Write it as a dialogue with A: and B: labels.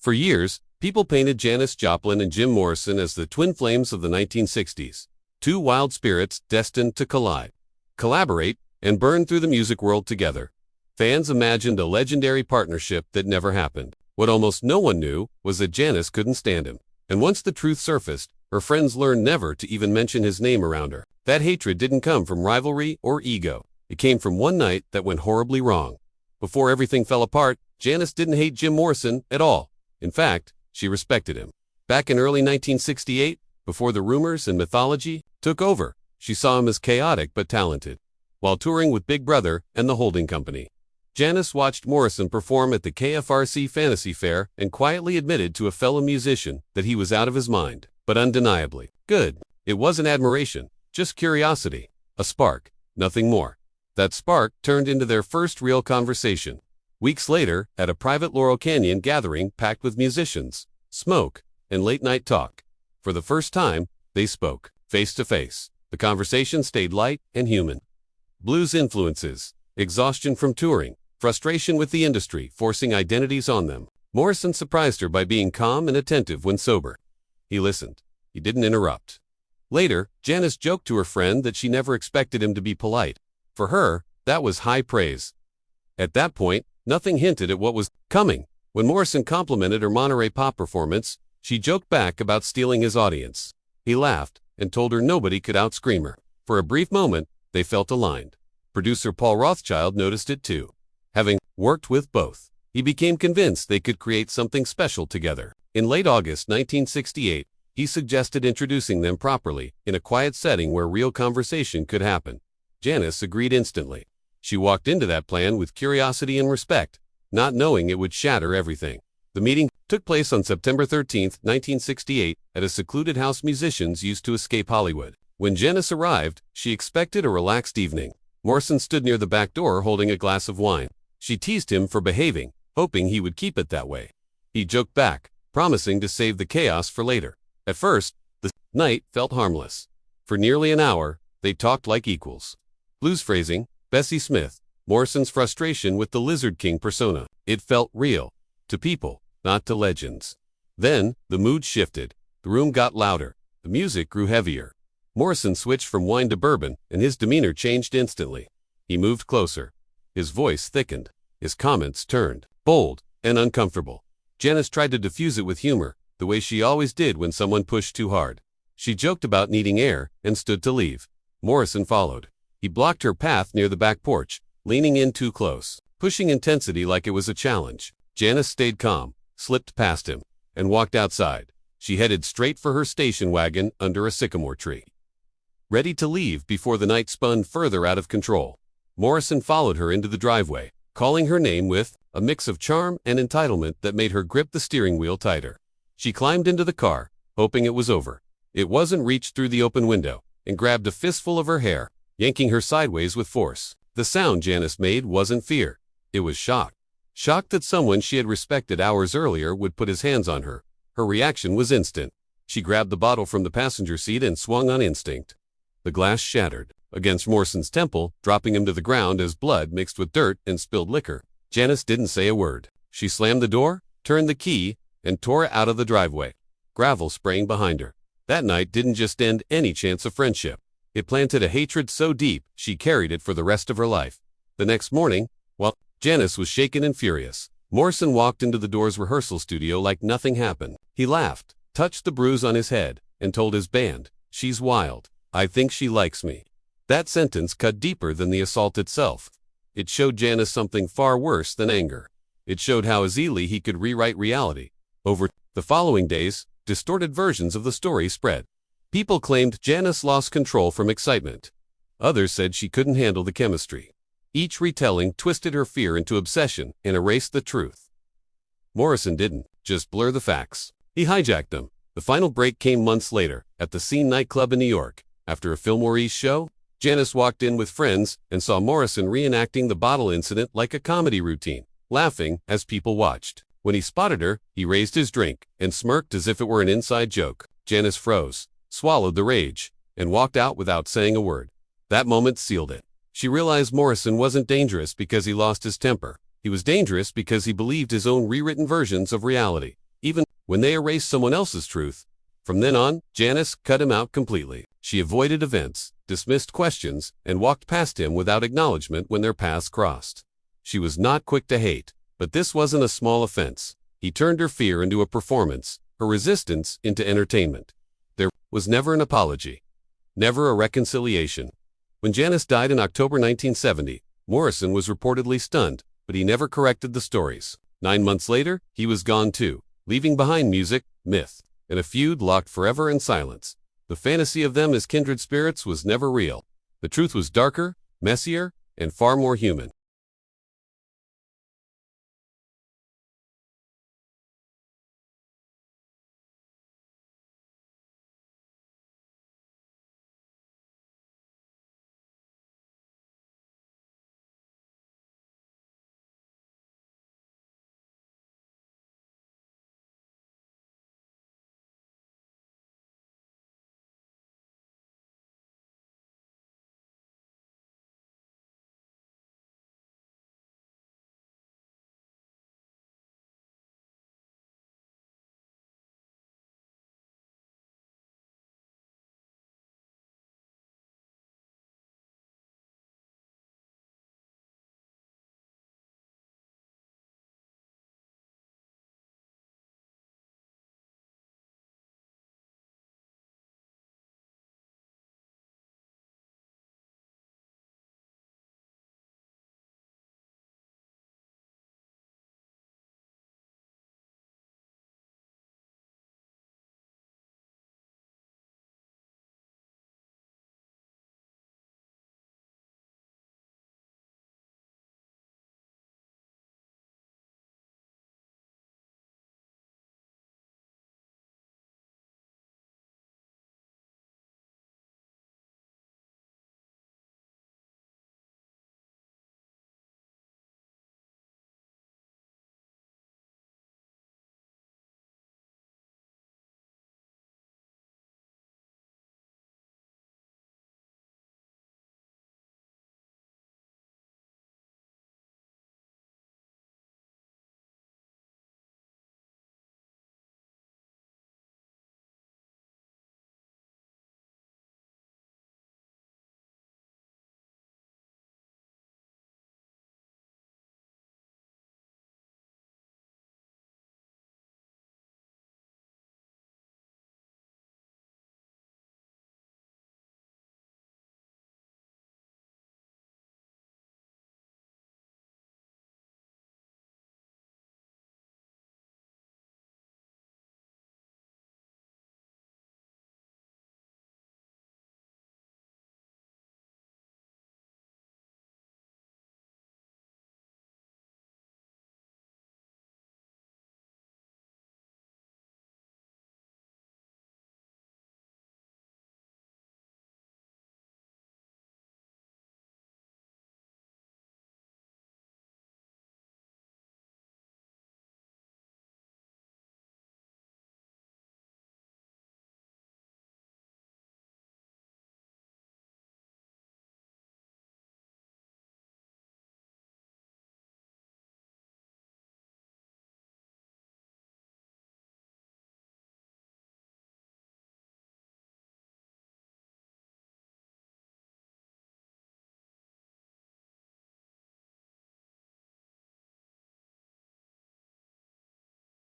A: For years, people painted Janis Joplin and Jim Morrison as the twin flames of the 1960s, two wild spirits destined to collide, collaborate, and burn through the music world together. Fans imagined a legendary partnership that never happened. What almost no one knew was that Janis couldn't stand him. And once the truth surfaced, her friends learned never to even mention his name around her. That hatred didn't come from rivalry or ego. It came from one night that went horribly wrong. Before everything fell apart, Janis didn't hate Jim Morrison at all. In fact, she respected him. Back in early 1968, before the rumors and mythology took over, she saw him as chaotic but talented. While touring with Big Brother and the holding company, Janis watched Morrison perform at the KFRC Fantasy Fair and quietly admitted to a fellow musician that he was out of his mind, but undeniably good. It wasn't admiration, just curiosity, a spark, nothing more. That spark turned into their first real conversation. Weeks later, at a private Laurel Canyon gathering packed with musicians, smoke, and late-night talk. For the first time, they spoke, face to face. The conversation stayed light and human. Blues influences, exhaustion from touring, frustration with the industry forcing identities on them. Morrison surprised her by being calm and attentive when sober. He listened. He didn't interrupt. Later, Janis joked to her friend that she never expected him to be polite. For her, that was high praise. At that point, nothing hinted at what was coming. When Morrison complimented her Monterey Pop performance, she joked back about stealing his audience. He laughed and told her nobody could outscream her. For a brief moment, they felt aligned. Producer Paul Rothchild noticed it too. Having worked with both, he became convinced they could create something special together. In late August 1968, he suggested introducing them properly, in a quiet setting where real conversation could happen. Janis agreed instantly. She walked into that plan with curiosity and respect, not knowing it would shatter everything. The meeting took place on September 13, 1968, at a secluded house musicians used to escape Hollywood. When Janis arrived, she expected a relaxed evening. Morrison stood near the back door holding a glass of wine. She teased him for behaving, hoping he would keep it that way. He joked back, promising to save the chaos for later. At first, the night felt harmless. For nearly an hour, they talked like equals. Blues phrasing, Bessie Smith, Morrison's frustration with the Lizard King persona. It felt real. To people, not to legends. Then, the mood shifted. The room got louder. The music grew heavier. Morrison switched from wine to bourbon, and his demeanor changed instantly. He moved closer. His voice thickened. His comments turned bold and uncomfortable. Janis tried to diffuse it with humor, the way she always did when someone pushed too hard. She joked about needing air and stood to leave. Morrison followed. He blocked her path near the back porch, leaning in too close, pushing intensity like it was a challenge. Janis stayed calm, slipped past him, and walked outside. She headed straight for her station wagon under a sycamore tree, ready to leave before the night spun further out of control. Morrison followed her into the driveway, calling her name with a mix of charm and entitlement that made her grip the steering wheel tighter. She climbed into the car, hoping it was over. It wasn't, reached through the open window and grabbed a fistful of her hair, yanking her sideways with force. The sound Janis made wasn't fear. It was shock. Shock that someone she had respected hours earlier would put his hands on her. Her reaction was instant. She grabbed the bottle from the passenger seat and swung on instinct. The glass shattered against Morrison's temple, dropping him to the ground as blood mixed with dirt and spilled liquor. Janis didn't say a word. She slammed the door, turned the key, and tore out of the driveway, gravel spraying behind her. That night didn't just end any chance of friendship. It planted a hatred so deep she carried it for the rest of her life. The next morning, while Janis was shaken and furious, Morrison walked into the Doors rehearsal studio like nothing happened. He laughed, touched the bruise on his head, and told his band, "She's wild. I think she likes me." That sentence cut deeper than the assault itself. It showed Janis something far worse than anger. It showed how easily he could rewrite reality. Over the following days, distorted versions of the story spread. People claimed Janis lost control from excitement. Others said she couldn't handle the chemistry. Each retelling twisted her fear into obsession and erased the truth. Morrison didn't just blur the facts. He hijacked them. The final break came months later, at the Scene nightclub in New York. After a Fillmore East show, Janis walked in with friends and saw Morrison reenacting the bottle incident like a comedy routine, laughing as people watched. When he spotted her, he raised his drink and smirked as if it were an inside joke. Janis froze, swallowed the rage, and walked out without saying a word. That moment sealed it. She realized Morrison wasn't dangerous because he lost his temper. He was dangerous because he believed his own rewritten versions of reality. when they erased someone else's truth. From then on, Janice cut him out completely. She avoided events, dismissed questions, and walked past him without acknowledgement when their paths crossed. She was not quick to hate, but this wasn't a small offense. He turned her fear into a performance, her resistance into entertainment. There was never an apology, never a reconciliation. When Janice died in October 1970, Morrison was reportedly stunned, but he never corrected the stories. 9 months later, he was gone too, leaving behind music, myth, and a feud locked forever in silence. The fantasy of them as kindred spirits was never real. The truth was darker, messier, and far more human.